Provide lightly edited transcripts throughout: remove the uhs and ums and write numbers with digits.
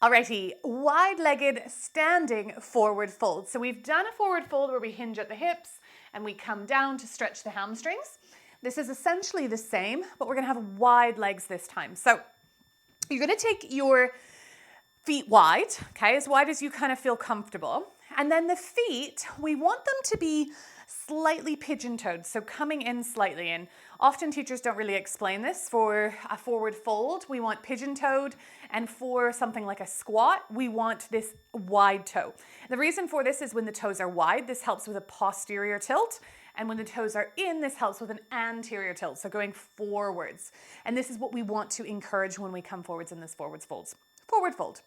Alrighty, wide-legged standing forward fold. So we've done a forward fold where we hinge at the hips and we come down to stretch the hamstrings. This is essentially the same, but we're gonna have wide legs this time. So you're gonna take your feet wide, okay, as wide as you kind of feel comfortable. And then the feet, we want them to be slightly pigeon-toed, so coming in slightly. And often teachers don't really explain this. For a forward fold, we want pigeon-toed, and for something like a squat, we want this wide toe. The reason for this is when the toes are wide, this helps with a posterior tilt, and when the toes are in, this helps with an anterior tilt, so going forwards. And this is what we want to encourage when we come forwards in this forward fold.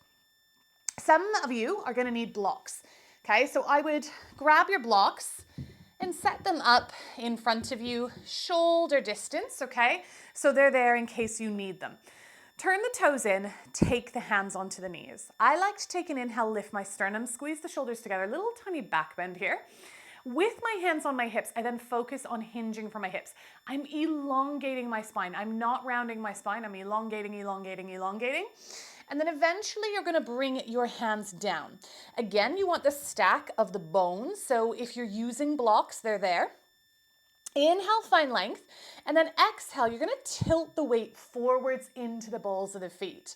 Some of you are gonna need blocks, okay? So I would grab your blocks and set them up in front of you, shoulder distance, okay? So they're there in case you need them. Turn the toes in, take the hands onto the knees. I like to take an inhale, lift my sternum, squeeze the shoulders together, a little tiny back bend here. With my hands on my hips, I then focus on hinging from my hips. I'm elongating my spine. I'm not rounding my spine. I'm elongating. And then eventually you're gonna bring your hands down. Again, you want the stack of the bones. So if you're using blocks, they're there. Inhale, find length. And then exhale, you're gonna tilt the weight forwards into the balls of the feet.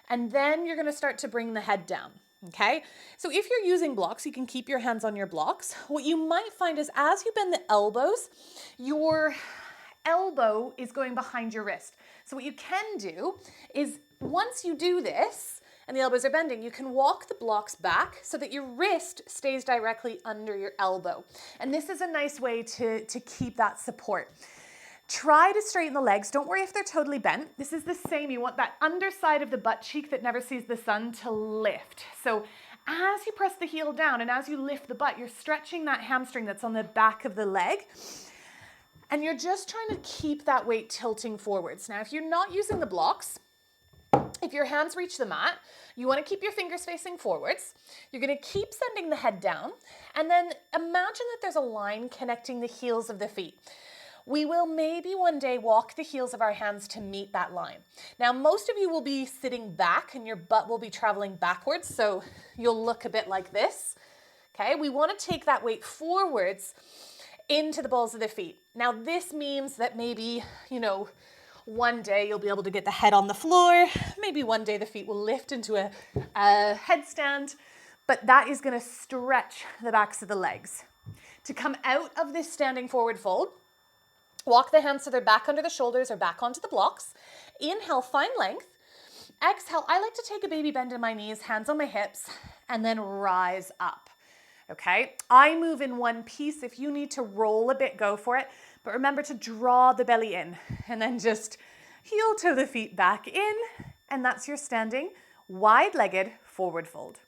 And then you're gonna start to bring the head down. Okay, so if you're using blocks, you can keep your hands on your blocks. What you might find is as you bend the elbows, your elbow is going behind your wrist. So what you can do is once you do this and the elbows are bending, you can walk the blocks back so that your wrist stays directly under your elbow. And this is a nice way to keep that support. Try to straighten the legs. Don't worry if they're totally bent. This is the same. You want that underside of the butt cheek that never sees the sun to lift. So as you press the heel down and as you lift the butt, you're stretching that hamstring that's on the back of the leg. And you're just trying to keep that weight tilting forwards. Now, if you're not using the blocks, if your hands reach the mat, you want to keep your fingers facing forwards. You're going to keep sending the head down. And then imagine that there's a line connecting the heels of the feet. We will maybe one day walk the heels of our hands to meet that line. Now, most of you will be sitting back and your butt will be traveling backwards, so you'll look a bit like this. Okay, we want to take that weight forwards into the balls of the feet. Now, this means that maybe, one day you'll be able to get the head on the floor. Maybe one day the feet will lift into a headstand, but that is going to stretch the backs of the legs. To come out of this standing forward fold, walk the hands so they're back under the shoulders or back onto the blocks. Inhale, find length. Exhale, I like to take a baby bend in my knees, hands on my hips, and then rise up. Okay, I move in one piece. If you need to roll a bit, go for it. But remember to draw the belly in and then just heel toe the feet back in. And that's your standing wide-legged forward fold.